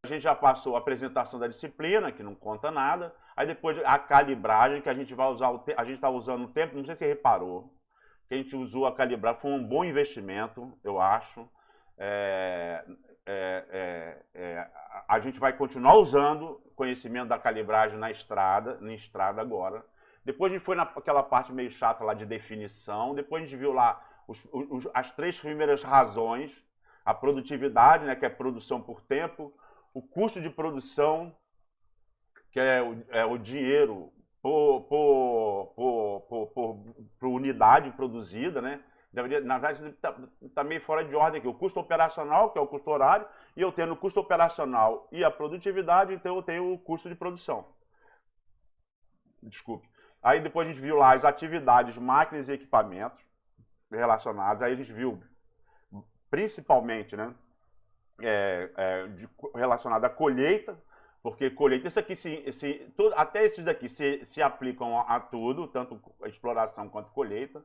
a gente já passou a apresentação da disciplina, que não conta nada. Aí depois a calibragem, que a gente vai usar, a gente está usando o tempo, não sei se você reparou, que a gente usou a calibragem, foi um bom investimento, eu acho. A gente vai continuar usando conhecimento da calibragem na estrada agora. Depois a gente foi naquela parte meio chata lá de definição, depois a gente viu lá as 3 primeiras razões, a produtividade, né, que é produção por tempo, o custo de produção, que é o dinheiro por unidade produzida, né? Na verdade, está meio fora de ordem aqui. O custo operacional, que é o custo horário, e eu tendo o custo operacional e a produtividade, então eu tenho o custo de produção. Desculpe. Aí depois a gente viu lá as atividades, máquinas e equipamentos relacionados. Aí a gente viu, principalmente, né, relacionado à colheita, porque colheita, isso aqui, até esses daqui se aplicam a tudo, tanto a exploração quanto colheita.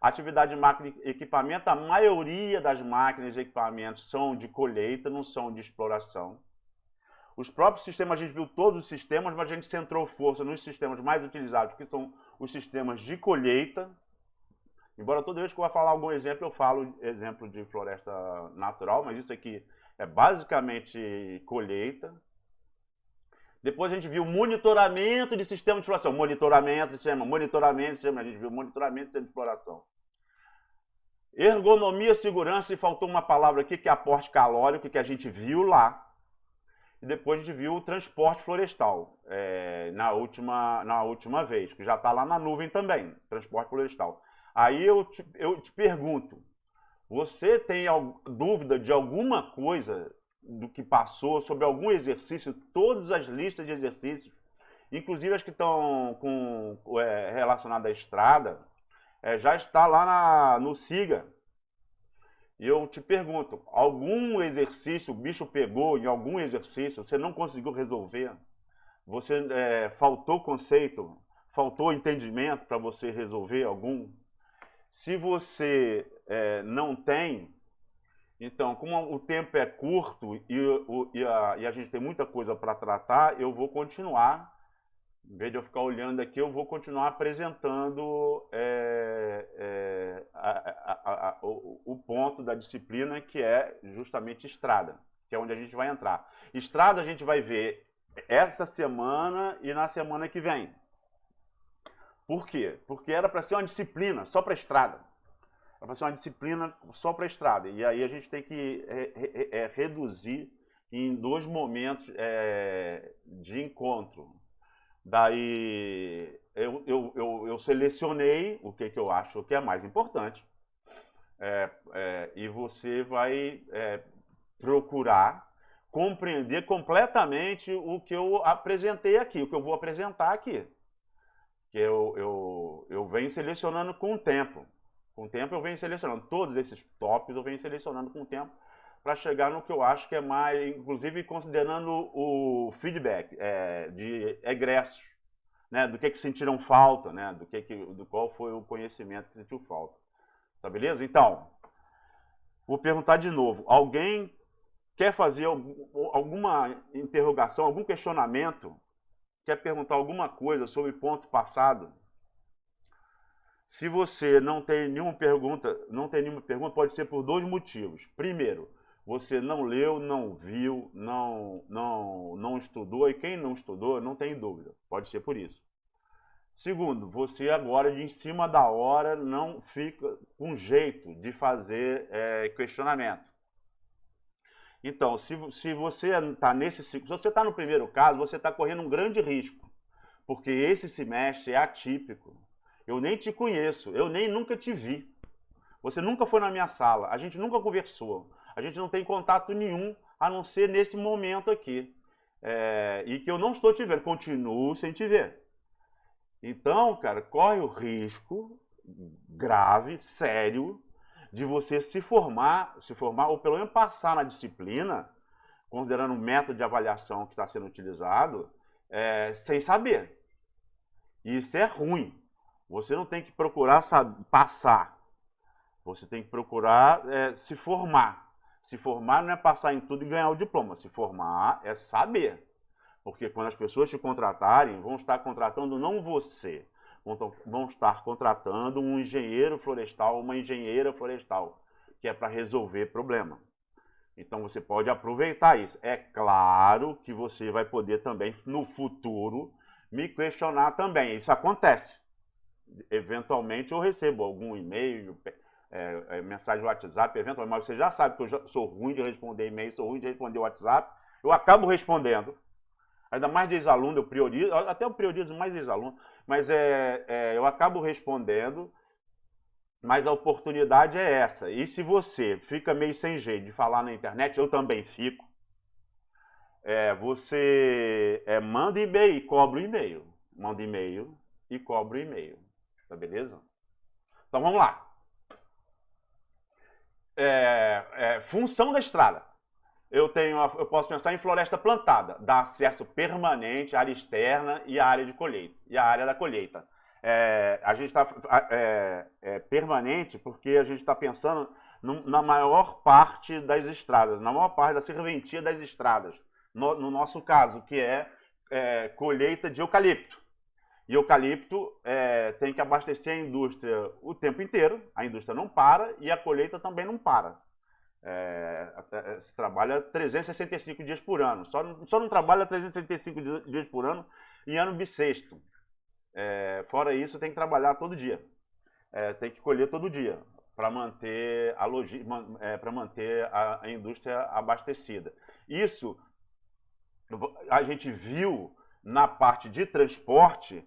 Atividade de máquina e equipamento, a maioria das máquinas e equipamentos são de colheita, não são de exploração. Os próprios sistemas, a gente viu todos os sistemas, mas a gente centrou força nos sistemas mais utilizados, que são os sistemas de colheita. Embora toda vez que eu vou falar algum exemplo, eu falo exemplo de floresta natural, mas isso aqui é basicamente colheita. Depois a gente viu monitoramento de sistema de exploração. Monitoramento de sistema, a gente viu monitoramento de sistema de exploração. Ergonomia, segurança, e faltou uma palavra aqui que é aporte calórico, que a gente viu lá. E depois a gente viu o transporte florestal, na última vez, que já está lá na nuvem também, transporte florestal. Aí eu te pergunto, você tem dúvida de alguma coisa do que passou, sobre algum exercício? Todas as listas de exercícios, inclusive as que estão relacionadas à estrada, já está lá no SIGA. E eu te pergunto, algum exercício, o bicho pegou em algum exercício, você não conseguiu resolver? Você faltou conceito, faltou entendimento para você resolver algum? Se você não tem, então, como o tempo é curto e a gente tem muita coisa para tratar, eu vou continuar, em vez de eu ficar olhando aqui, eu vou continuar apresentando o ponto da disciplina, que é justamente estrada, que é onde a gente vai entrar. Estrada a gente vai ver essa semana e na semana que vem. Por quê? Porque era para ser uma disciplina só para estrada. Era para ser uma disciplina só para estrada. E aí a gente tem que reduzir em 2 momentos de encontro. Daí eu selecionei o que eu acho que é mais importante. E você vai procurar compreender completamente o que eu apresentei aqui, o que eu vou apresentar aqui. Que eu venho selecionando com o tempo. Com o tempo eu venho selecionando. Todos esses tópicos eu venho selecionando com o tempo para chegar no que eu acho que é mais, inclusive considerando o feedback de egressos, né, do que sentiram falta, né, do qual foi o conhecimento que sentiu falta. Tá beleza? Então, vou perguntar de novo. Alguém quer fazer alguma interrogação, algum questionamento? Quer perguntar alguma coisa sobre ponto passado? Se você não tem nenhuma pergunta, pode ser por 2 motivos. Primeiro, você não leu, não viu, não estudou, e quem não estudou não tem dúvida. Pode ser por isso. Segundo, você agora, de em cima da hora, não fica com jeito de fazer questionamento. Então, se você está se você está no primeiro caso, você está correndo um grande risco, porque esse semestre é atípico. Eu nem te conheço, eu nem nunca te vi. Você nunca foi na minha sala, a gente nunca conversou, a gente não tem contato nenhum, a não ser nesse momento aqui. E que eu não estou te vendo, continuo sem te ver. Então, cara, corre o risco grave, sério, de você se formar, ou pelo menos passar na disciplina, considerando o método de avaliação que está sendo utilizado, sem saber. E isso é ruim. Você não tem que procurar passar. Você tem que procurar se formar. Se formar não é passar em tudo e ganhar o diploma. Se formar é saber. Porque quando as pessoas te contratarem, vão estar contratando não você, vão estar contratando um engenheiro florestal, uma engenheira florestal, que é para resolver problema. Então você pode aproveitar isso. É claro que você vai poder também, no futuro, me questionar também. Isso acontece. Eventualmente eu recebo algum e-mail, mensagem no WhatsApp, eventualmente, mas você já sabe que eu sou ruim de responder e-mail, sou ruim de responder WhatsApp. Eu acabo respondendo. Ainda mais de ex-aluno, eu priorizo, até eu priorizo mais ex-aluno, mas eu acabo respondendo, mas a oportunidade é essa. E se você fica meio sem jeito de falar na internet, eu também fico, você manda e-mail e cobra o e-mail. Manda e-mail e cobra o e-mail. Tá beleza? Então vamos lá. Função da estrada. Eu posso pensar em floresta plantada, dá acesso permanente à área externa e à área de colheita, e à área da colheita. A gente está permanente porque a gente está pensando na maior parte das estradas, na maior parte da serventia das estradas. No nosso caso, que é colheita de eucalipto. E eucalipto tem que abastecer a indústria o tempo inteiro, a indústria não para e a colheita também não para. Se trabalha 365 dias por ano. Só não trabalha 365 dias por ano em ano bissexto. Fora isso, tem que trabalhar todo dia. Tem que colher todo dia para manter para manter a indústria abastecida. Isso a gente viu na parte de transporte,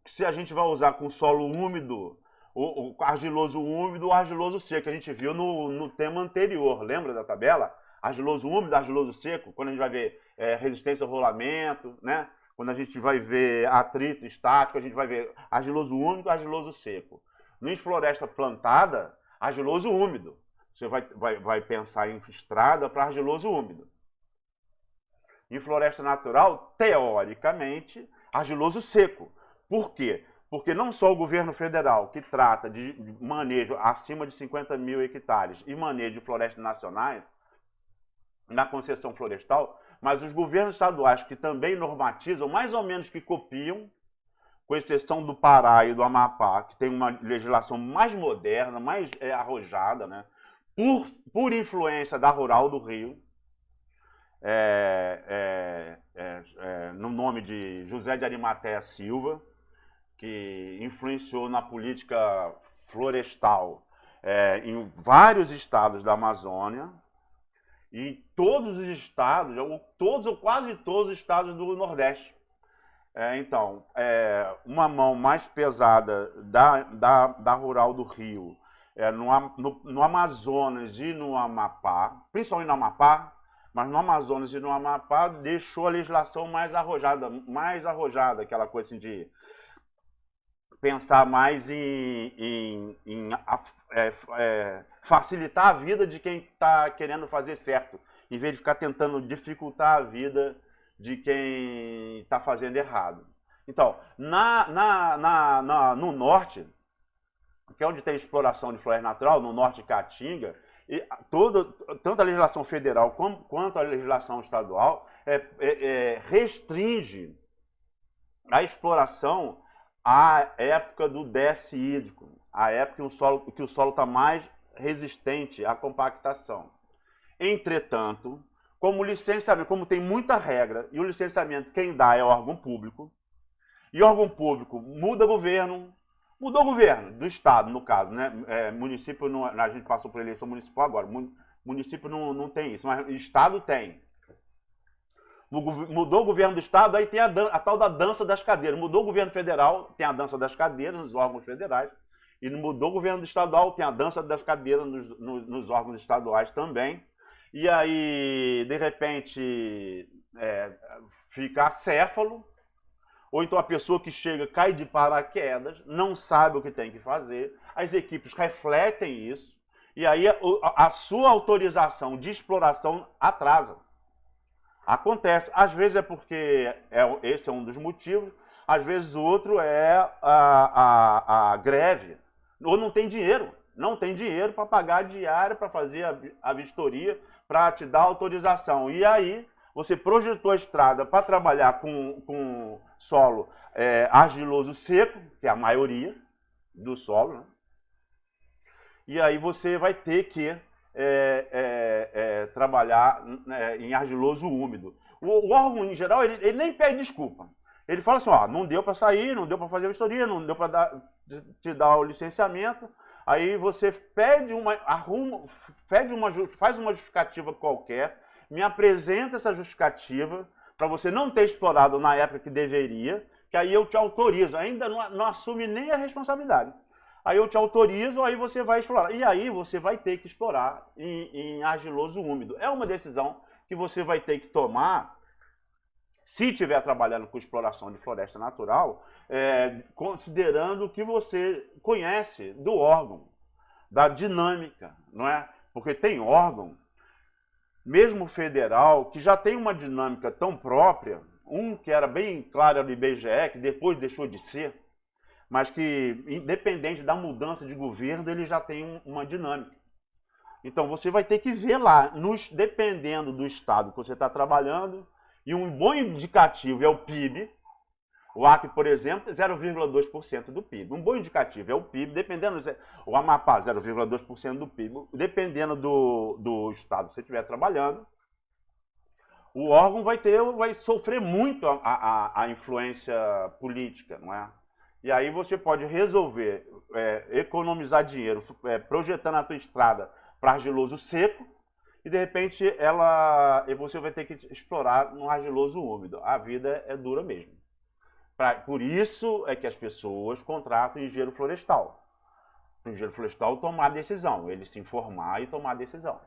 se a gente vai usar com solo úmido, o argiloso úmido, o argiloso seco, que a gente viu no tema anterior, lembra da tabela? Argiloso úmido, argiloso seco, quando a gente vai ver resistência ao rolamento, né? Quando a gente vai ver atrito estático, a gente vai ver argiloso úmido, argiloso seco. Em floresta plantada, argiloso úmido. Você vai pensar em estrada para argiloso úmido. Em floresta natural, teoricamente, argiloso seco. Por quê? Porque não só o governo federal, que trata de manejo acima de 50 mil hectares e manejo de florestas nacionais, na concessão florestal, mas os governos estaduais que também normatizam, mais ou menos que copiam, com exceção do Pará e do Amapá, que tem uma legislação mais moderna, mais arrojada, né? Por influência da Rural do Rio, no nome de José de Arimateia Silva, que influenciou na política florestal em vários estados da Amazônia, e em todos os estados, todos ou quase todos os estados do Nordeste. Então, uma mão mais pesada da Rural do Rio, no Amazonas e no Amapá, principalmente no Amapá, mas no Amazonas e no Amapá deixou a legislação mais arrojada, aquela coisa assim de pensar mais em facilitar a vida de quem está querendo fazer certo, em vez de ficar tentando dificultar a vida de quem está fazendo errado. Então, no norte, que é onde tem exploração de floresta natural, no norte de Caatinga, tanto a legislação federal quanto a legislação estadual restringe a exploração à época do déficit hídrico, à época que o solo está mais resistente à compactação. Entretanto, como licenciamento, como tem muita regra, e o licenciamento quem dá é o órgão público, e o órgão público muda governo, mudou o governo do estado, no caso, né? Município, a gente passou por eleição municipal agora, município não tem isso, mas estado tem. Mudou o governo do estado, aí tem a tal da dança das cadeiras. Mudou o governo federal, tem a dança das cadeiras nos órgãos federais, e mudou o governo estadual, tem a dança das cadeiras nos órgãos estaduais também. E aí, de repente, fica acéfalo, ou então a pessoa que chega cai de paraquedas, não sabe o que tem que fazer, as equipes refletem isso, e aí a sua autorização de exploração atrasa. Acontece, às vezes é porque esse é um dos motivos, às vezes o outro é a greve, ou não tem dinheiro. Não tem dinheiro para pagar a diária, para fazer a vistoria, para te dar autorização. E aí, você projetou a estrada para trabalhar com solo argiloso seco, que é a maioria do solo, né? E aí você vai ter que trabalhar em argiloso úmido. O órgão, em geral, ele nem pede desculpa. Ele fala assim, ó, não deu para sair, não deu para fazer a vistoria, não deu para te dar o licenciamento. Aí você faz uma justificativa qualquer, me apresenta essa justificativa para você não ter explorado na época que deveria, que aí eu te autorizo, ainda não assume nem a responsabilidade. Aí eu te autorizo, aí você vai explorar. E aí você vai ter que explorar em argiloso úmido. É uma decisão que você vai ter que tomar, se estiver trabalhando com exploração de floresta natural, considerando o que você conhece do órgão, da dinâmica, não é? Porque tem órgão, mesmo federal, que já tem uma dinâmica tão própria, que era bem claro do IBGE, que depois deixou de ser, mas que, independente da mudança de governo, ele já tem uma dinâmica. Então, você vai ter que ver lá, dependendo do estado que você está trabalhando, e um bom indicativo é o PIB. O Acre, por exemplo, é 0,2% do PIB. Um bom indicativo é o PIB, dependendo... O Amapá, 0,2% do PIB. Dependendo do estado que você estiver trabalhando, o órgão vai sofrer muito a influência política, não é? E aí você pode resolver economizar dinheiro projetando a tua estrada para argiloso seco, e de repente você vai ter que explorar no argiloso úmido. A vida é dura mesmo. Por isso é que as pessoas contratam engenheiro florestal. O engenheiro florestal tomar a decisão, ele se informar e tomar a decisão.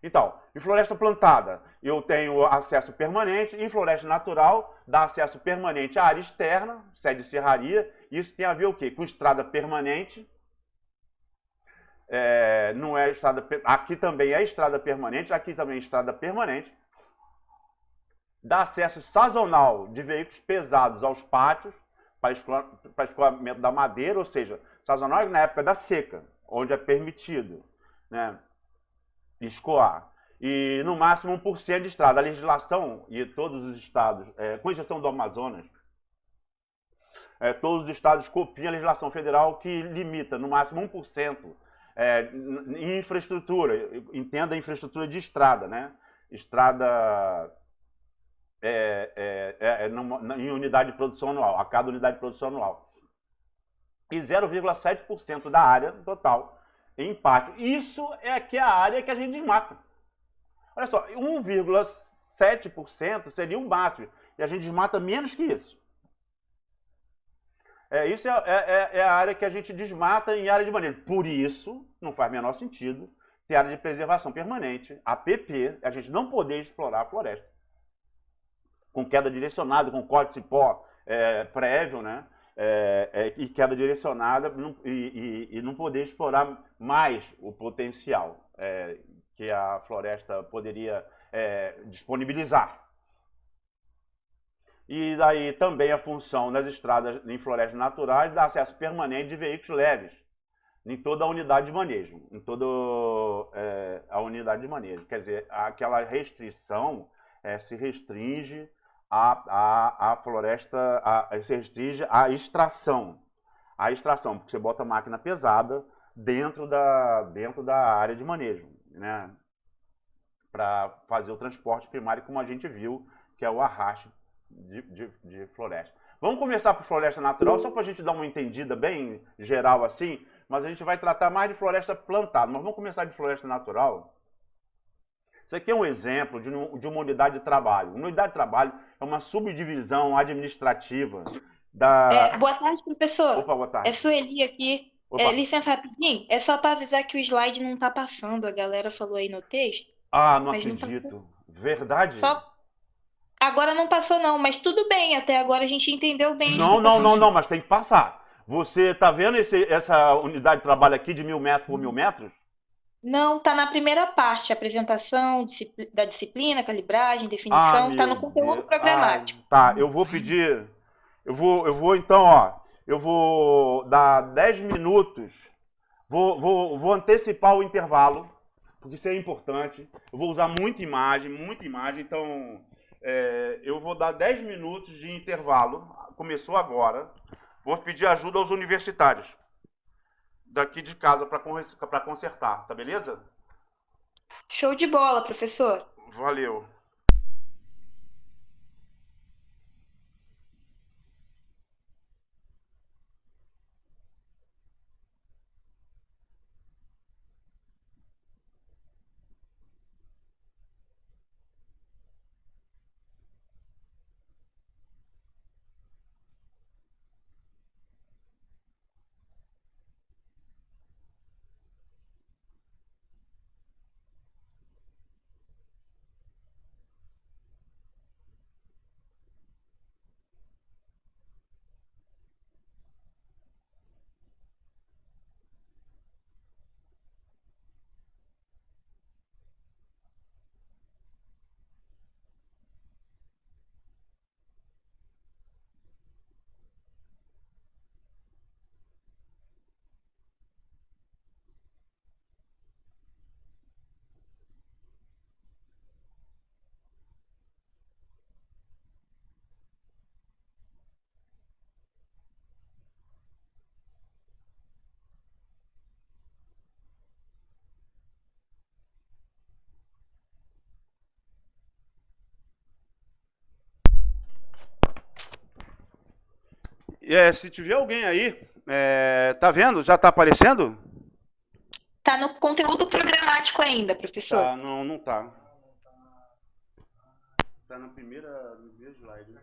Então, em floresta plantada, eu tenho acesso permanente. Em floresta natural, dá acesso permanente à área externa, sede de serraria. Isso tem a ver o quê? Com estrada permanente. Não é estrada... Aqui também é estrada permanente, aqui também é estrada permanente. Dá acesso sazonal de veículos pesados aos pátios, para escoamento da madeira, ou seja, sazonal na época da seca, onde é permitido, né, escoar. E no máximo 1% de estrada. A legislação, e todos os estados, com exceção do Amazonas, todos os estados copiam a legislação federal que limita no máximo 1% em infraestrutura. Entenda a infraestrutura de estrada, né? Estrada em unidade de produção anual, a cada unidade de produção anual. E 0,7% da área total em pátio. Isso é que é a área que a gente desmata. Olha só, 1,7% seria o máximo. E a gente desmata menos que isso. Isso é a área que a gente desmata em área de manejo. Por isso, não faz o menor sentido ter área de preservação permanente, APP, a gente não poder explorar a floresta. Com queda direcionada, com corte de cipó prévio, né? E queda direcionada e não poder explorar mais o potencial que a floresta poderia disponibilizar. E daí também a função das estradas em florestas naturais dá acesso permanente de veículos leves em toda a unidade de manejo, em toda a unidade de manejo. Quer dizer, aquela restrição se restringe a floresta, se restringe à extração. A extração, porque você bota máquina pesada dentro da área de manejo, né? Para fazer o transporte primário, como a gente viu, que é o arraste de floresta. Vamos começar por floresta natural, só para a gente dar uma entendida bem geral assim, mas a gente vai tratar mais de floresta plantada. Mas vamos começar de floresta natural. Isso aqui é um exemplo de uma unidade de trabalho. Uma unidade de trabalho é uma subdivisão administrativa da... Boa tarde, professor. Opa, boa tarde. É Sueli aqui. Licença rapidinho. É só para avisar que o slide não está passando. A galera falou aí no texto. Ah, não acredito. Verdade? Agora não passou não, mas tudo bem. Até agora a gente entendeu bem. Não, mas tem que passar. Você tá vendo essa unidade de trabalho aqui de 1000 metros por 1000 metros? Não, tá na primeira parte, apresentação da disciplina, calibragem, definição, tá no conteúdo programático. Tá, eu vou pedir, eu vou então, ó, eu vou dar 10 minutos, Vou antecipar o intervalo, porque isso é importante. Eu vou usar muita imagem, então eu vou dar 10 minutos de intervalo. Começou agora. Vou pedir ajuda aos universitários daqui de casa para consertar, tá beleza? Show de bola, professor. Valeu. Se tiver alguém aí, tá vendo? Já tá aparecendo? Tá no conteúdo programático ainda, professor. Tá, não tá. Tá no primeiro slide.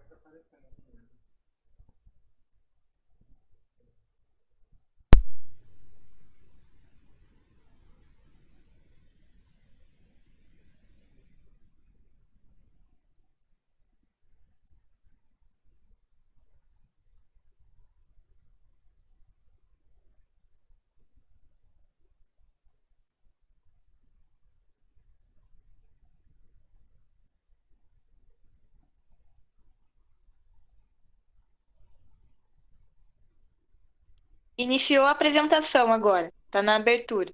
Iniciou a apresentação agora. Tá na abertura.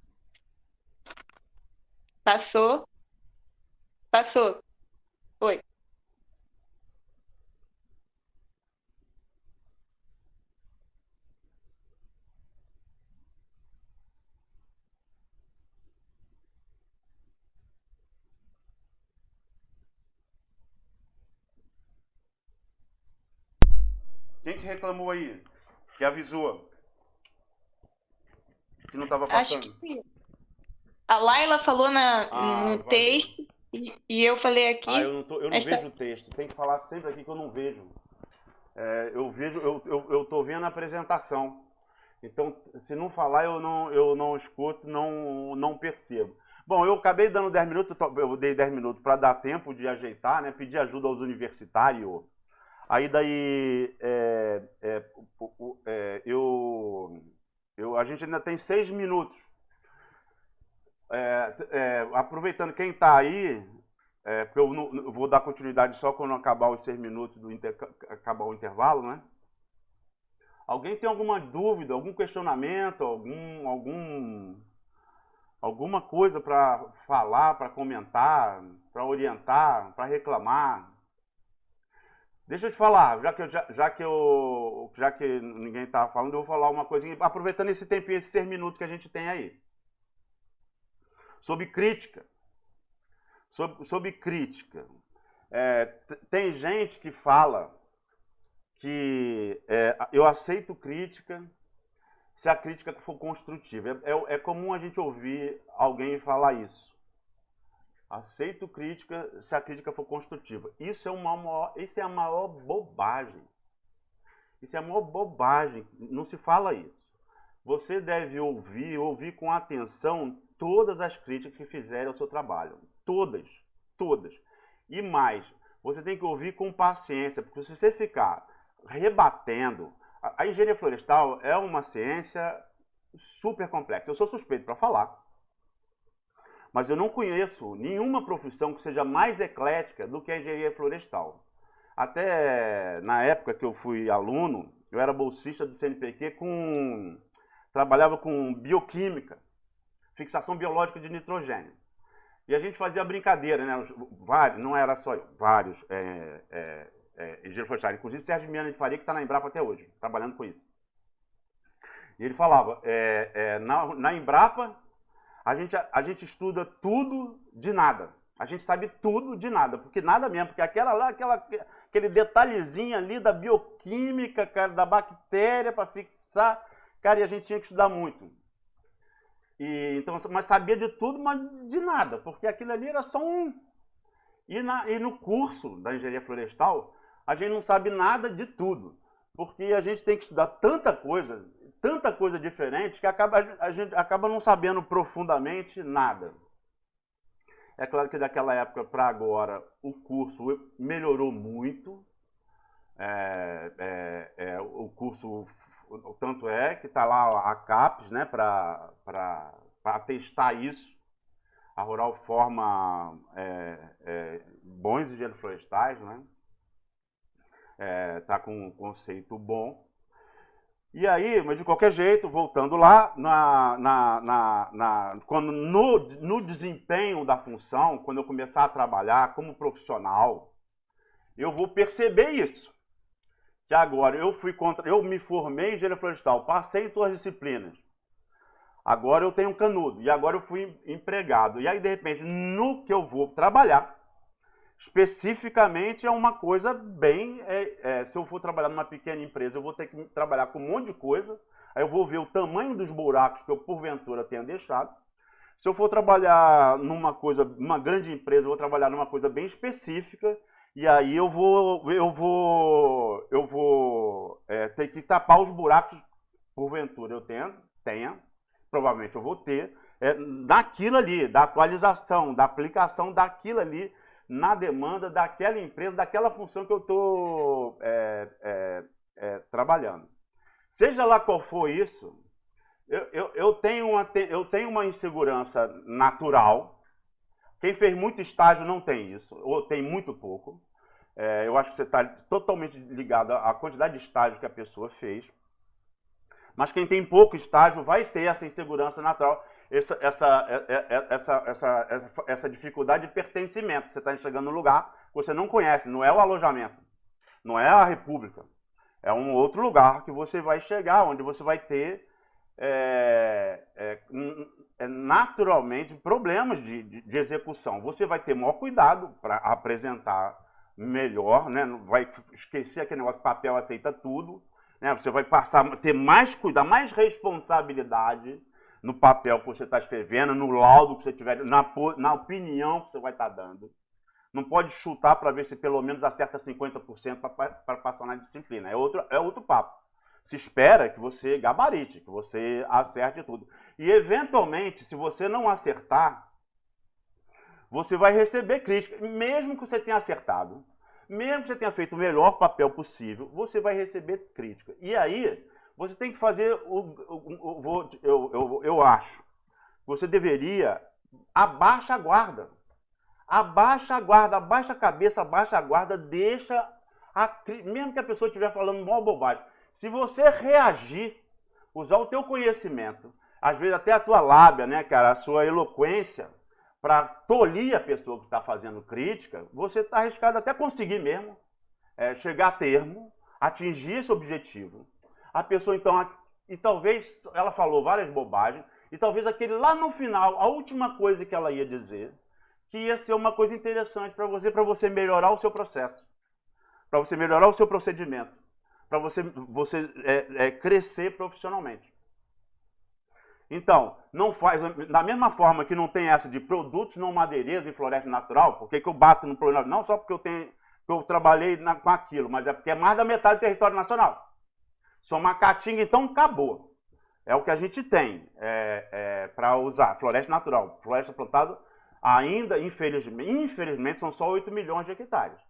Passou. Passou. Oi. Quem que reclamou aí? Que avisou? Que não estava Acho passando? que a Laila falou no valeu. texto e eu falei aqui. Eu não vejo o texto. Tem que falar sempre aqui que eu não vejo. Eu tô vendo a apresentação. Então, se não falar, eu não escuto, não percebo. Bom, eu acabei dando 10 minutos, eu dei 10 minutos para dar tempo de ajeitar, né? Pedir ajuda aos universitários. Aí daí a gente ainda tem 6 minutos. Aproveitando quem está aí, porque eu vou dar continuidade só quando acabar os 6 minutos acabar o intervalo, né? Alguém tem alguma dúvida, algum questionamento, alguma coisa para falar, para comentar, para orientar, para reclamar? Deixa eu te falar, já que ninguém está falando, eu vou falar uma coisinha, aproveitando esse tempinho, esses 6 minutos que a gente tem aí. Sobre crítica. Sobre crítica. Tem gente que fala que eu aceito crítica se a crítica for construtiva. É comum a gente ouvir alguém falar isso. Aceito crítica se a crítica for construtiva. Isso é a maior bobagem. Isso é a maior bobagem. Não se fala isso. Você deve ouvir com atenção todas as críticas que fizerem ao seu trabalho. Todas. E mais, você tem que ouvir com paciência, porque se você ficar rebatendo... A engenharia florestal é uma ciência super complexa. Eu sou suspeito para falar. Mas eu não conheço nenhuma profissão que seja mais eclética do que a engenharia florestal. Até na época que eu fui aluno, eu era bolsista do CNPq trabalhava com bioquímica, fixação biológica de nitrogênio. E a gente fazia brincadeira, né? Vários, não era só eu, vários engenheiros florestais, inclusive Sérgio Miana de Faria, que está na Embrapa até hoje, trabalhando com isso. E ele falava, na Embrapa, a gente estuda tudo de nada. A gente sabe tudo de nada, porque nada mesmo, porque aquele detalhezinho ali da bioquímica, cara, da bactéria para fixar, cara, e a gente tinha que estudar muito. Então, mas sabia de tudo, mas de nada, porque aquilo ali era só um... E no curso da engenharia florestal, a gente não sabe nada de tudo, porque a gente tem que estudar tanta coisa diferente, que a gente acaba não sabendo profundamente nada. É claro que daquela época para agora o curso melhorou muito. O curso, tanto é que está lá a CAPES, né, para atestar isso. A Rural forma bons engenheiros florestais, né? Está com um conceito bom. E aí, mas de qualquer jeito, voltando lá, quando no desempenho da função, quando eu começar a trabalhar como profissional, eu vou perceber isso. Que agora eu me formei em engenharia florestal, passei em todas as disciplinas. Agora eu tenho um canudo, e agora eu fui empregado. E aí, de repente, no que eu vou trabalhar, especificamente é uma coisa bem... se eu for trabalhar numa pequena empresa, eu vou ter que trabalhar com um monte de coisa. Aí eu vou ver o tamanho dos buracos que eu, porventura, tenha deixado. Se eu for trabalhar numa grande empresa, eu vou trabalhar numa coisa bem específica. E aí eu vou ter que tapar os buracos, porventura eu tenha, provavelmente eu vou ter, daquilo ali, da atualização, da aplicação daquilo ali, na demanda daquela empresa, daquela função que eu estou trabalhando. Seja lá qual for isso, eu tenho uma insegurança natural. Quem fez muito estágio não tem isso, ou tem muito pouco. Eu acho que você está totalmente ligado à quantidade de estágio que a pessoa fez. Mas quem tem pouco estágio vai ter essa insegurança natural, essa dificuldade de pertencimento. Você está chegando num lugar que você não conhece, não é o alojamento, não é a república. É um outro lugar que você vai chegar, onde você vai ter naturalmente problemas de execução. Você vai ter maior cuidado para apresentar melhor, né? Não vai esquecer aquele negócio, papel aceita tudo, né? Você vai passar a ter mais cuidado, mais responsabilidade no papel que você está escrevendo, no laudo que você tiver, na opinião que você vai estar dando. Não pode chutar para ver se pelo menos acerta 50% para passar na disciplina. É outro papo. Se espera que você gabarite, que você acerte tudo. E, eventualmente, se você não acertar, você vai receber crítica. Mesmo que você tenha acertado, mesmo que você tenha feito o melhor papel possível, você vai receber crítica. E aí, você tem que fazer, eu acho, você deveria, abaixa a guarda. Abaixa a guarda, abaixa a cabeça, abaixa a guarda, deixa, mesmo que a pessoa estiver falando mó bobagem. Se você reagir, usar o teu conhecimento, às vezes até a tua lábia, né, cara, a sua eloquência, para tolir a pessoa que está fazendo crítica, você está arriscado até conseguir mesmo chegar a termo, atingir esse objetivo. A pessoa, então, e talvez ela falou várias bobagens, e talvez aquele lá no final, a última coisa que ela ia dizer, que ia ser uma coisa interessante para você melhorar o seu processo, para você melhorar o seu procedimento, para você crescer profissionalmente. Então, não faz, da mesma forma que não tem essa de produtos não madeireiros em floresta natural, por que eu bato no problema? Não só porque eu trabalhei com aquilo, mas é porque é mais da metade do território nacional. Sou uma caatinga, então acabou. É o que a gente tem para usar. Floresta natural, floresta plantada, ainda, infelizmente, são só 8 milhões de hectares.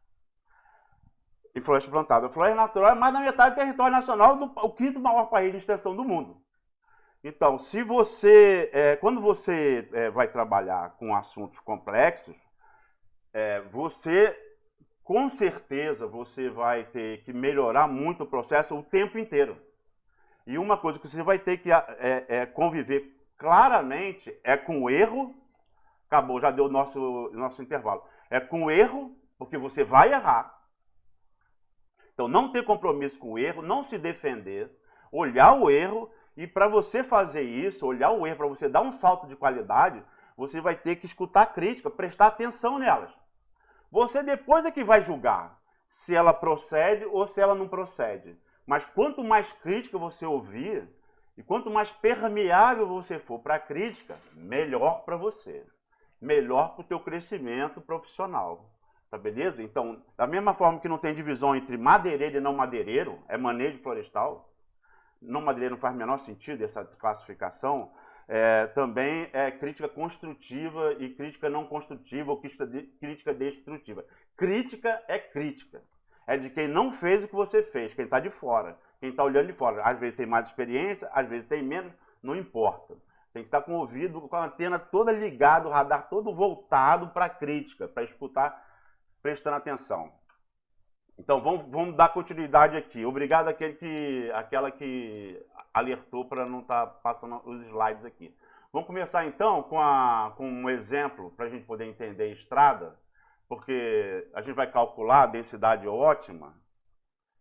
E floresta plantada. A floresta natural é mais da metade do território nacional, o quinto maior país de extensão do mundo. Então, se você, quando você vai trabalhar com assuntos complexos, com certeza, você vai ter que melhorar muito o processo o tempo inteiro. E uma coisa que você vai ter que conviver claramente é com o erro. Acabou, já deu o nosso intervalo. É com o erro, porque você vai errar. Então, não ter compromisso com o erro, não se defender, olhar o erro, e para você fazer isso, olhar o erro, para você dar um salto de qualidade, você vai ter que escutar a crítica, prestar atenção nelas. Você depois é que vai julgar se ela procede ou se ela não procede. Mas quanto mais crítica você ouvir, e quanto mais permeável você for para a crítica, melhor para você. Melhor para o teu crescimento profissional. Tá beleza? Então, da mesma forma que não tem divisão entre madeireiro e não madeireiro, é manejo florestal, não madeireiro não faz o menor sentido essa classificação, também é crítica construtiva e crítica não construtiva ou crítica destrutiva. Crítica é crítica. É de quem não fez o que você fez, quem está de fora. Quem está olhando de fora. Às vezes tem mais experiência, às vezes tem menos, não importa. Tem que estar com o ouvido, com a antena toda ligada, o radar todo voltado para a crítica, para escutar, prestando atenção. Então, vamos dar continuidade aqui. Obrigado àquela que alertou para não estar passando os slides aqui. Vamos começar, então, com um exemplo, para a gente poder entender a estrada, porque a gente vai calcular a densidade ótima.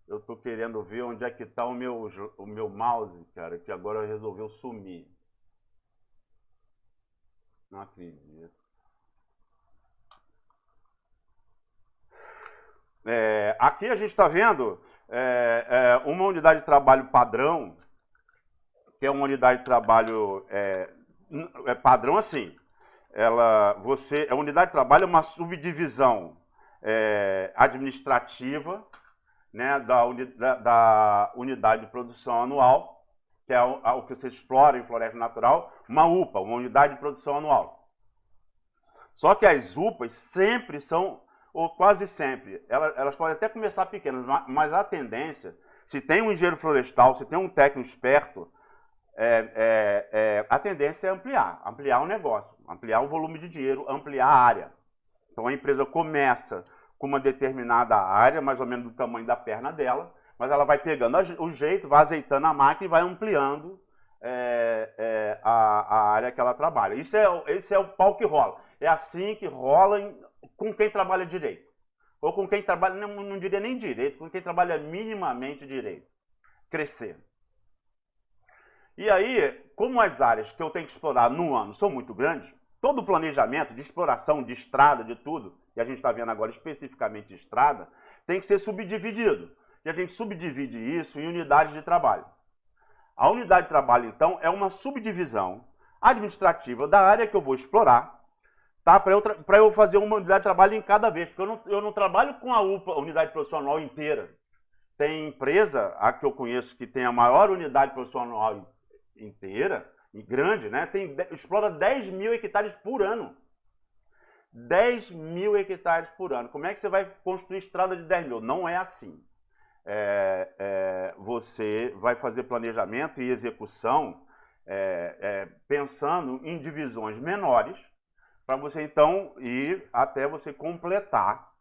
Eu estou querendo ver onde é que está o meu mouse, cara, que agora resolveu sumir. Não acredito. Aqui a gente está vendo uma unidade de trabalho padrão, que é uma unidade de trabalho padrão assim. A unidade de trabalho é uma subdivisão administrativa, né, da unidade de produção anual, que é o que você explora em floresta natural, uma UPA, uma unidade de produção anual. Só que as UPAs sempre são, ou quase sempre, elas podem até começar pequenas, mas a tendência, se tem um engenheiro florestal, se tem um técnico esperto, a tendência é ampliar o negócio, ampliar o volume de dinheiro, ampliar a área. Então a empresa começa com uma determinada área, mais ou menos do tamanho da perna dela, mas ela vai pegando o jeito, vai azeitando a máquina e vai ampliando a área que ela trabalha. Esse é o pau que rola. É assim que rola com quem trabalha direito. Ou com quem trabalha, não diria nem direito, com quem trabalha minimamente direito. Crescer. E aí, como as áreas que eu tenho que explorar no ano são muito grandes, todo o planejamento de exploração, de estrada, de tudo, e a gente está vendo agora especificamente estrada, tem que ser subdividido. E a gente subdivide isso em unidades de trabalho. A unidade de trabalho, então, é uma subdivisão administrativa da área que eu vou explorar, tá? Para eu fazer uma unidade de trabalho em cada vez, porque eu não trabalho com a UPA, a unidade profissional inteira. Tem empresa, a que eu conheço, que tem a maior unidade profissional inteira, e grande, né? Explora 10 mil hectares por ano. 10 mil hectares por ano. Como é que você vai construir estrada de 10 mil? Não é assim. Você vai fazer planejamento e execução pensando em divisões menores, para você então ir até você completar.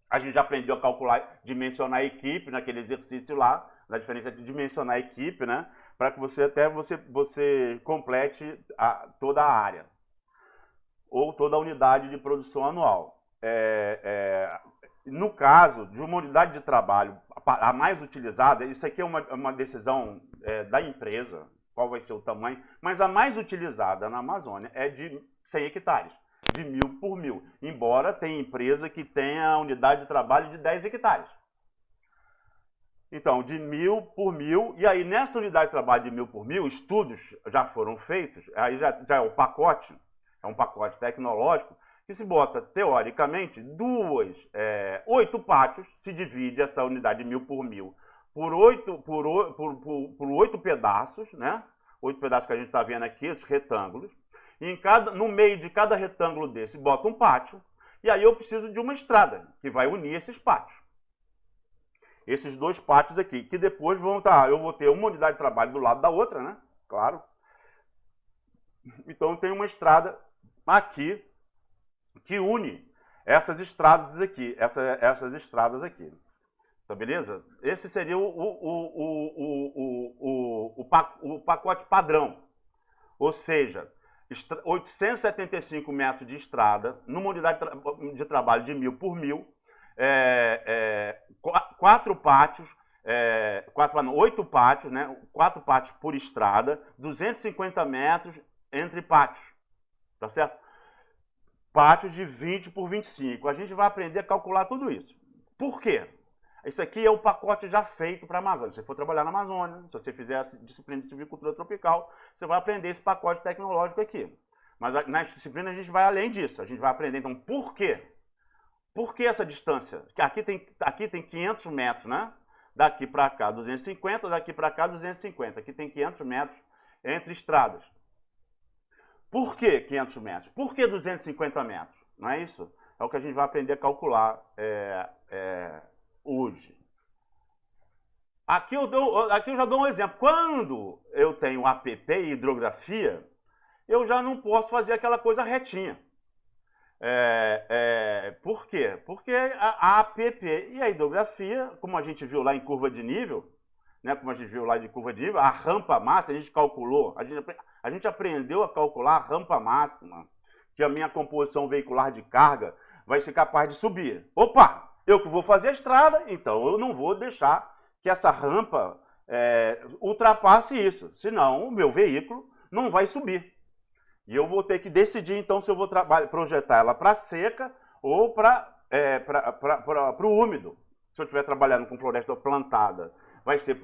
A gente já aprendeu a calcular, dimensionar a equipe naquele exercício lá, na diferença de dimensionar a equipe, né? Para que você complete toda a área ou toda a unidade de produção anual. No caso de uma unidade de trabalho, a mais utilizada, isso aqui é uma decisão da empresa, qual vai ser o tamanho, mas a mais utilizada na Amazônia é de 100 hectares, de 1000 por 1000, embora tenha empresa que tenha a unidade de trabalho de 10 hectares. Então, de 1000 por 1000, e aí nessa unidade de trabalho de 1000 por 1000, estudos já foram feitos, aí já é o pacote, é um pacote tecnológico, que se bota, teoricamente, 8 pátios, se divide essa unidade de 1000 por 1000 por 8 pedaços, né? 8 pedaços que a gente está vendo aqui, esses retângulos, e no meio de cada retângulo desse bota um pátio, e aí eu preciso de uma estrada, que vai unir esses pátios. Esses dois pátios aqui, que depois eu vou ter uma unidade de trabalho do lado da outra, né? Claro. Então eu tenho uma estrada aqui que une essas estradas aqui, essas estradas aqui. Tá beleza? Esse seria o pacote padrão. Ou seja, 875 metros de estrada, numa unidade de trabalho de 1000 por 1000, 4 pátios, 8 pátios, né? 4 pátios por estrada, 250 metros entre pátios, tá certo? Pátios de 20 por 25. A gente vai aprender a calcular tudo isso. Por quê? Isso aqui é o pacote já feito para a Amazônia. Se você for trabalhar na Amazônia, se você fizer a disciplina de silvicultura tropical, você vai aprender esse pacote tecnológico aqui. Mas na disciplina a gente vai além disso. A gente vai aprender, então, por quê? Por que essa distância? Aqui tem 500 metros, né? Daqui para cá 250, daqui para cá 250. Aqui tem 500 metros entre estradas. Por que 500 metros? Por que 250 metros? Não é isso? É o que a gente vai aprender a calcular hoje. Aqui eu já dou um exemplo. Quando eu tenho APP e hidrografia, eu já não posso fazer aquela coisa retinha. Por quê? Porque a APP e a hidrografia, como a gente viu lá em curva de nível, né, como a gente viu lá de curva de nível, a rampa máxima, a gente calculou, a gente aprendeu a calcular a rampa máxima, que a minha composição veicular de carga vai ser capaz de subir. Opa! Eu que vou fazer a estrada, então eu não vou deixar que essa rampa ultrapasse isso, senão o meu veículo não vai subir. E eu vou ter que decidir, então, se eu vou projetar ela para seca ou para o úmido. Se eu estiver trabalhando com floresta plantada,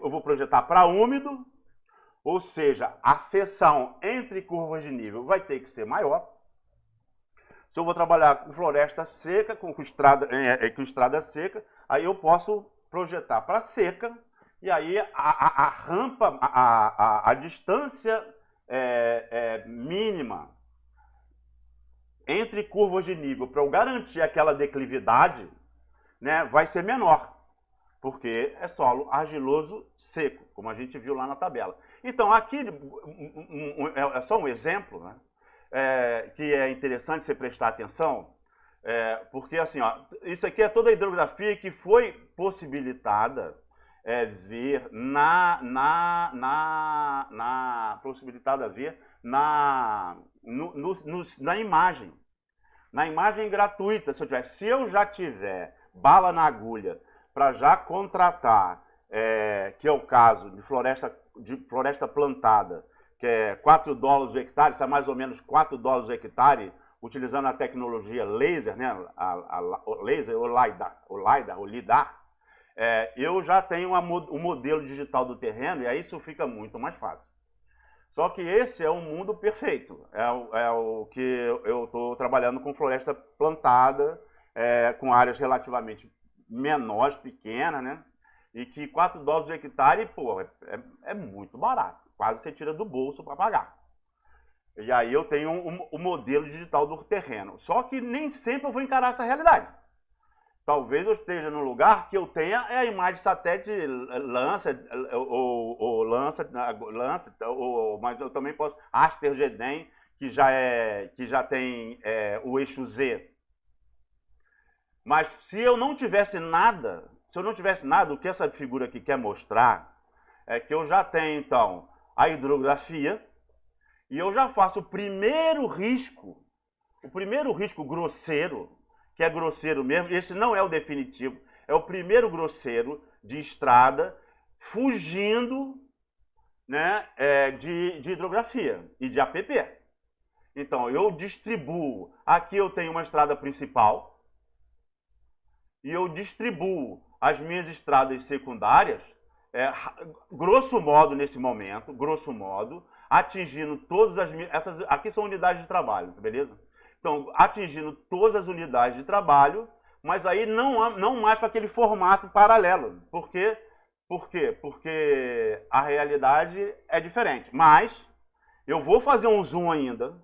eu vou projetar para úmido, ou seja, a seção entre curvas de nível vai ter que ser maior. Se eu vou trabalhar com floresta seca, com estrada seca, aí eu posso projetar para seca, e aí a rampa, a distância mínima entre curvas de nível para eu garantir aquela declividade, né, vai ser menor, porque é solo argiloso seco, como a gente viu lá na tabela. Então, aqui é só um exemplo, né? Que é interessante você prestar atenção, porque assim, ó, isso aqui é toda a hidrografia que foi possibilitada ver na imagem. Na imagem gratuita, se eu já tiver bala na agulha para já contratar, que é o caso de floresta plantada, que é $4 o hectare, isso é mais ou menos $4 o hectare, utilizando a tecnologia laser, né? Laser ou LIDAR, eu já tenho um modelo digital do terreno, e aí isso fica muito mais fácil. Só que esse é um mundo perfeito, é o que eu estou trabalhando com floresta plantada, com áreas relativamente menores, pequenas, né? E que $4 o hectare, pô, é muito barato. Quase você tira do bolso para pagar. E aí eu tenho o modelo digital do terreno. Só que nem sempre eu vou encarar essa realidade. Talvez eu esteja num lugar que eu tenha a imagem satélite Landsat, mas eu também posso Aster GEDEM, que já tem o eixo Z. Mas se eu não tivesse nada, o que essa figura aqui quer mostrar é que eu já tenho, então, a hidrografia, e eu já faço o primeiro risco grosseiro, que é grosseiro mesmo, esse não é o definitivo, é o primeiro grosseiro de estrada, fugindo, né, de hidrografia e de APP. Então, eu distribuo, aqui eu tenho uma estrada principal, e eu distribuo as minhas estradas secundárias, grosso modo nesse momento, atingindo todas essas aqui são unidades de trabalho, beleza? Então, atingindo todas as unidades de trabalho, mas aí não mais para aquele formato paralelo. Por quê? Porque a realidade é diferente. Mas eu vou fazer um zoom ainda,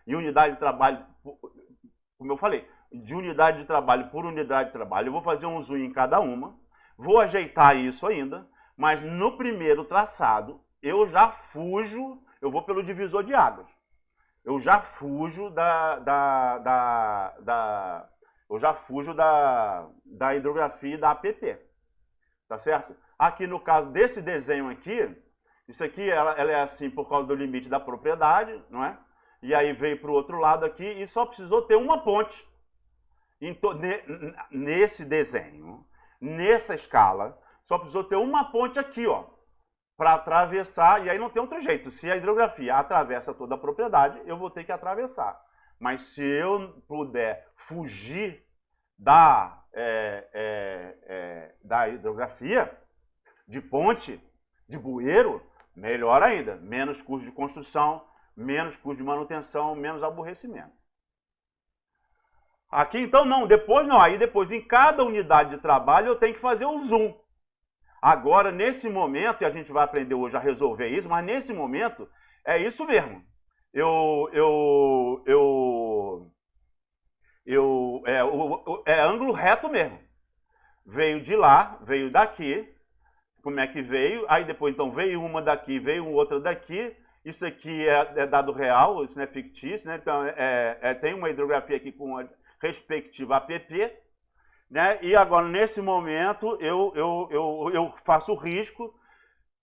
em unidade de trabalho, como eu falei, de unidade de trabalho por unidade de trabalho, eu vou fazer um zoom em cada uma, vou ajeitar isso ainda, mas no primeiro traçado eu já fujo, eu vou pelo divisor de águas. Eu já fujo eu já fujo da hidrografia e da APP. Tá certo? Aqui no caso desse desenho aqui, isso aqui ela é assim por causa do limite da propriedade, não é? E aí veio para o outro lado aqui e só precisou ter uma ponte nesse desenho, nessa escala, só precisou ter uma ponte aqui, ó, para atravessar, e aí não tem outro jeito. Se a hidrografia atravessa toda a propriedade, eu vou ter que atravessar. Mas se eu puder fugir da hidrografia, de ponte, de bueiro, melhor ainda. Menos custo de construção, menos custo de manutenção, menos aborrecimento. Aqui então não, depois não. Aí depois em cada unidade de trabalho eu tenho que fazer o zoom. Agora nesse momento, e a gente vai aprender hoje a resolver isso, mas nesse momento é isso mesmo. É ângulo reto mesmo. Veio de lá, veio daqui. Como é que veio? Aí depois então veio uma daqui, veio outra daqui. Isso aqui é dado real, isso não é fictício, né? Então tem uma hidrografia aqui com a respectiva APP, né? E agora nesse momento eu faço o risco.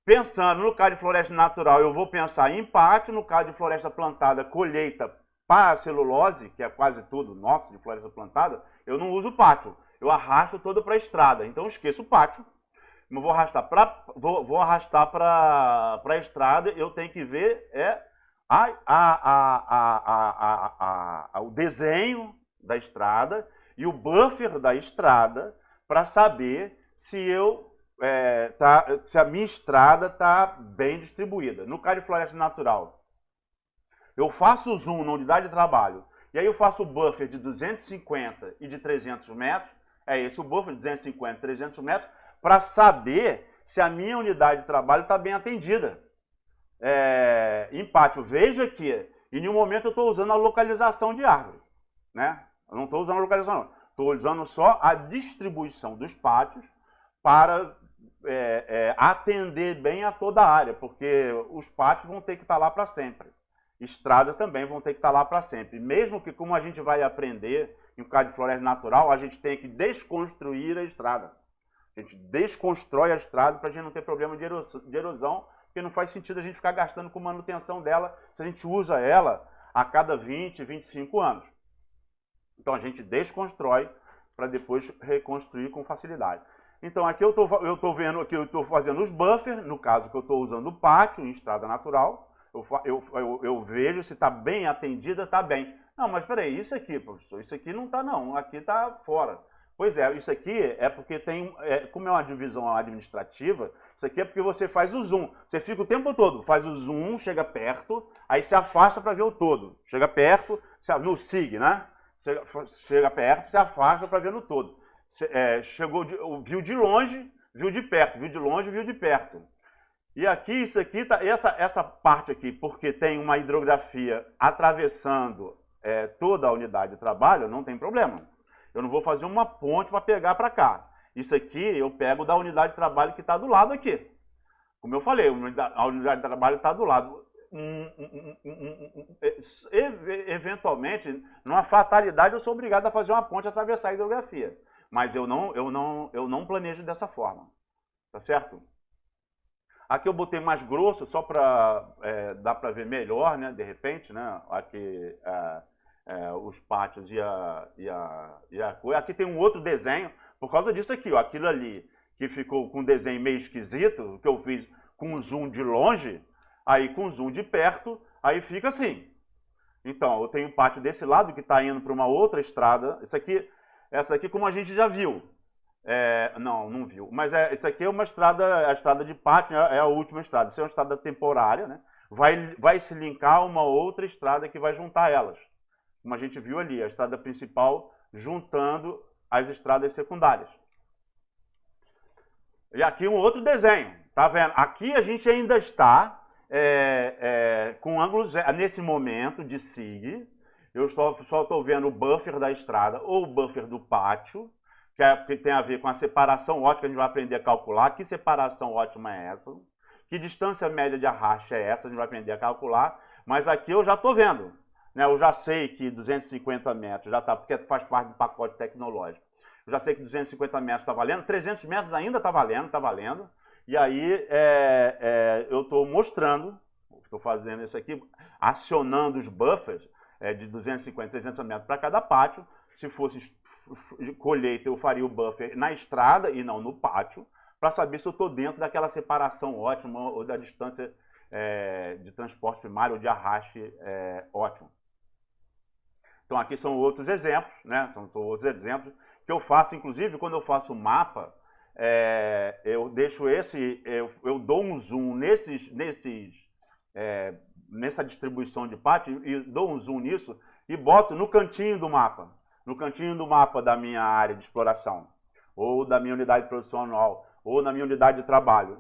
Pensando no caso de floresta natural, eu vou pensar em pátio. No caso de floresta plantada, colheita para celulose, que é quase tudo nosso de floresta plantada, eu não uso pátio. Eu arrasto todo para a estrada. Então eu esqueço o pátio. Eu vou arrastar para a estrada. Eu tenho que ver o desenho da estrada e o buffer da estrada para saber se se a minha estrada está bem distribuída. No caso de floresta natural, eu faço o zoom na unidade de trabalho, e aí eu faço o buffer de 250 e de 300 metros, é esse o buffer de 250 e 300 metros, para saber se a minha unidade de trabalho está bem atendida. Em pátio, veja que em nenhum momento eu estou usando a localização de árvore, né? Eu não estou usando a localização, não. Estou usando só a distribuição dos pátios para atender bem a toda a área, porque os pátios vão ter que estar lá para sempre. Estradas também vão ter que estar lá para sempre. Mesmo que, como a gente vai aprender, em caso de floresta natural, a gente tem que desconstruir a estrada. A gente desconstrói a estrada para a gente não ter problema de erosão, porque não faz sentido a gente ficar gastando com manutenção dela se a gente usa ela a cada 20, 25 anos. Então a gente desconstrói para depois reconstruir com facilidade. Então aqui eu estou vendo que eu estou fazendo os buffers, no caso que eu estou usando o pátio em estrada natural. Eu vejo se está bem atendida, está bem. Não, mas peraí, isso aqui, professor, isso aqui não está não, aqui está fora. Pois é, isso aqui é porque tem, como é uma divisão administrativa, isso aqui é porque você faz o zoom. Você fica o tempo todo, faz o zoom, chega perto, aí se afasta para ver o todo. Chega perto, no SIG, né? Chega perto, se afasta para ver no todo. Viu de longe, viu de perto, viu de longe, viu de perto. E aqui, isso aqui, essa parte aqui, porque tem uma hidrografia atravessando toda a unidade de trabalho, não tem problema. Eu não vou fazer uma ponte para pegar para cá. Isso aqui eu pego da unidade de trabalho que está do lado aqui. Como eu falei, a unidade de trabalho está do lado. Eventualmente, numa fatalidade, eu sou obrigado a fazer uma ponte e atravessar a hidrografia. Mas eu não planejo dessa forma. Tá certo? Aqui eu botei mais grosso, só para dar para ver melhor, né? De repente, né? Aqui os pátios e a coisa. Aqui tem um outro desenho, por causa disso aqui, ó, aquilo ali que ficou com um desenho meio esquisito, que eu fiz com zoom de longe, aí com zoom de perto, aí fica assim. Então, eu tenho o pátio desse lado que está indo para uma outra estrada. Essa aqui, como a gente já viu. Não viu. Mas isso aqui é uma estrada, a estrada de pátio é a última estrada. Isso é uma estrada temporária, né? Vai se linkar a uma outra estrada que vai juntar elas. Como a gente viu ali, a estrada principal juntando as estradas secundárias. E aqui um outro desenho, tá vendo? Aqui a gente ainda está com ângulos, nesse momento de SIG, eu só estou vendo o buffer da estrada ou o buffer do pátio, que tem a ver com a separação ótica, a gente vai aprender a calcular. Que separação ótima é essa? Que distância média de arraste é essa? A gente vai aprender a calcular. Mas aqui eu já estou vendo. né? Eu já sei que 250 metros já está, porque faz parte do pacote tecnológico. Eu já sei que 250 metros está valendo, 300 metros ainda está valendo, está valendo. E aí eu estou mostrando, estou fazendo isso aqui, acionando os buffers de 250, 300 metros para cada pátio. Se fosse colheita, eu faria o buffer na estrada e não no pátio, para saber se eu estou dentro daquela separação ótima ou da distância de transporte primário ou de arraste ótimo. Então aqui são outros exemplos, né? São outros exemplos que eu faço, inclusive, quando eu faço o mapa, eu deixo eu dou um zoom nessa distribuição de pátio e dou um zoom nisso e boto no cantinho do mapa da minha área de exploração, ou da minha unidade de produção anual, ou na minha unidade de trabalho.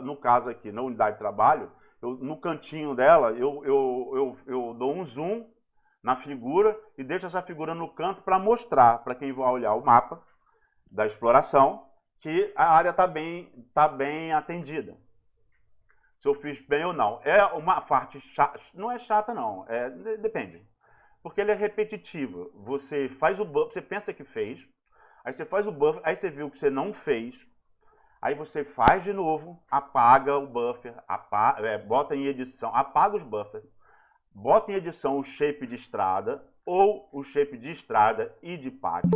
No caso aqui, na unidade de trabalho, no cantinho dela, eu dou um zoom na figura e deixo essa figura no canto para mostrar para quem vai olhar o mapa da exploração que a área está bem atendida. Se eu fiz bem ou não. É uma parte chata, não é chata não, depende. Porque ele é repetitivo. Você faz o buffer, você pensa que fez, aí você faz o buffer, aí você viu que você não fez, aí você faz de novo, apaga o buffer, bota em edição, apaga os buffers, bota em edição o shape de estrada ou o shape de estrada e de pátio,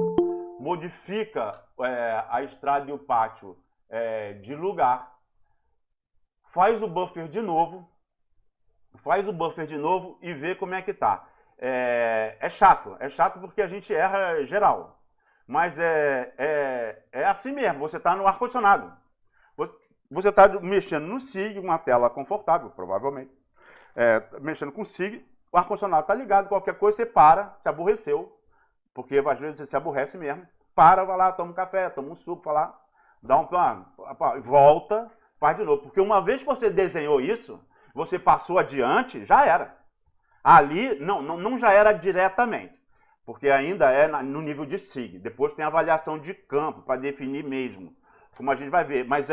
modifica a estrada e o pátio de lugar, faz o buffer de novo e vê como é que tá. É chato porque a gente erra geral, mas é assim mesmo, você está no ar-condicionado, você está mexendo no SIG, uma tela confortável, provavelmente, mexendo com o SIG, o ar-condicionado está ligado, qualquer coisa você para, se aborreceu, porque às vezes você se aborrece mesmo, para, vai lá, toma um café, toma um suco, vai lá, dá um plano, volta, faz de novo, porque uma vez que você desenhou isso, você passou adiante, já era. Ali, não já era diretamente, porque ainda é no nível de SIG. Depois tem a avaliação de campo, para definir mesmo, como a gente vai ver. Mas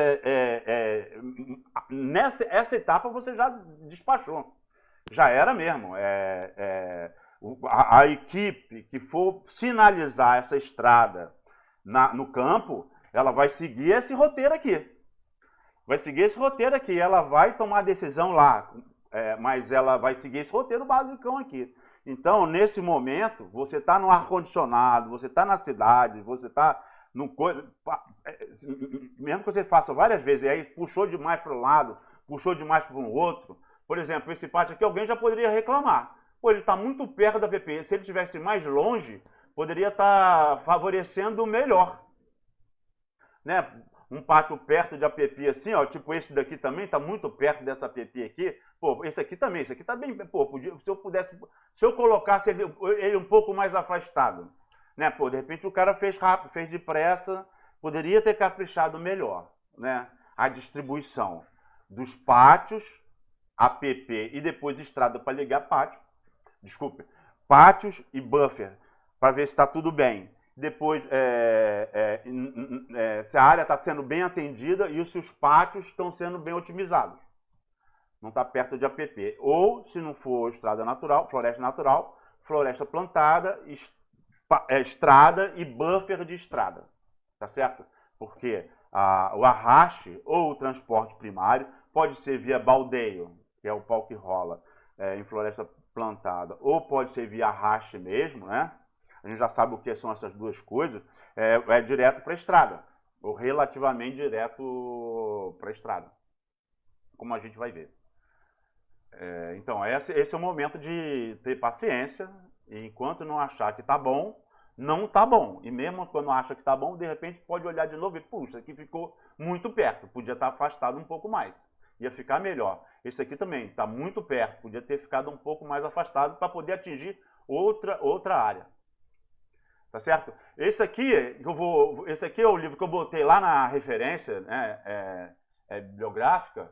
essa etapa você já despachou. Já era mesmo. A equipe que for sinalizar essa estrada no campo, ela vai seguir esse roteiro aqui. Ela vai tomar a decisão lá. Mas ela vai seguir esse roteiro basicão aqui. Então, nesse momento, você está no ar-condicionado, você está na cidade, você está no mesmo que você faça várias vezes, e aí puxou demais para um lado, puxou demais para o outro. Por exemplo, esse pátio aqui, alguém já poderia reclamar. Pô, ele está muito perto da PP. Se ele estivesse mais longe, poderia estar favorecendo melhor. Né? Um pátio perto de APP assim, ó, tipo esse daqui também está muito perto dessa APP aqui. Pô, esse aqui está bem, pô, se eu colocasse ele um pouco mais afastado, né? Pô, de repente o cara fez rápido, fez depressa, poderia ter caprichado melhor, né? A distribuição dos pátios, APP e depois estrada para ligar pátio, pátios e buffer, para ver se está tudo bem. Depois, se a área está sendo bem atendida e se os pátios estão sendo bem otimizados. Não está perto de APP. Ou, se não for estrada natural, floresta plantada, estrada e buffer de estrada. Tá certo? Porque o arraste ou o transporte primário pode ser via baldeio, que é o pau que rola em floresta plantada, ou pode ser via arraste mesmo, né? A gente já sabe o que são essas duas coisas, direto para a estrada, ou relativamente direto para a estrada, como a gente vai ver. Então, esse é o momento de ter paciência, e enquanto não achar que está bom, não está bom. E mesmo quando acha que está bom, de repente pode olhar de novo e, puxa, aqui ficou muito perto, podia estar afastado um pouco mais, ia ficar melhor. Esse aqui também está muito perto, podia ter ficado um pouco mais afastado para poder atingir outra área. Tá certo? Esse aqui é o livro que eu botei lá na referência, né, bibliográfica,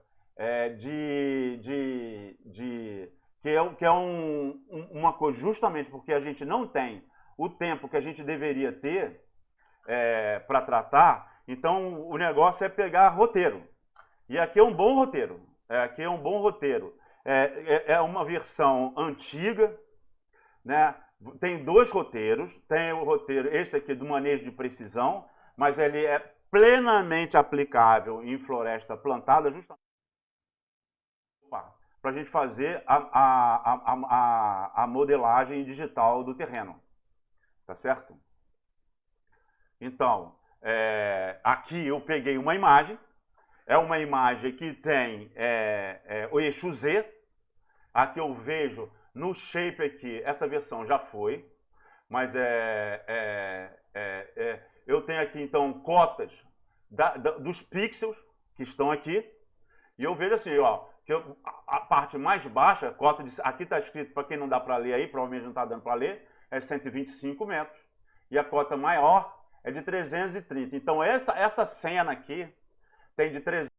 que é uma coisa, justamente porque a gente não tem o tempo que a gente deveria ter para tratar, então o negócio é pegar roteiro. E aqui é um bom roteiro. é uma versão antiga, né? Tem 2 roteiros. Tem o roteiro, esse aqui, do manejo de precisão, mas ele é plenamente aplicável em floresta plantada, justamente para a gente fazer a modelagem digital do terreno. Tá certo? Então, aqui eu peguei uma imagem. É uma imagem que tem o eixo Z. Aqui eu vejo no shape aqui, essa versão já foi, mas eu tenho aqui então cotas dos pixels que estão aqui, e eu vejo assim, ó, que a parte mais baixa, cota de, aqui está escrito, para quem não dá para ler aí, provavelmente não está dando para ler, é 125 metros, e a cota maior é de 330. Então essa cena aqui tem de 300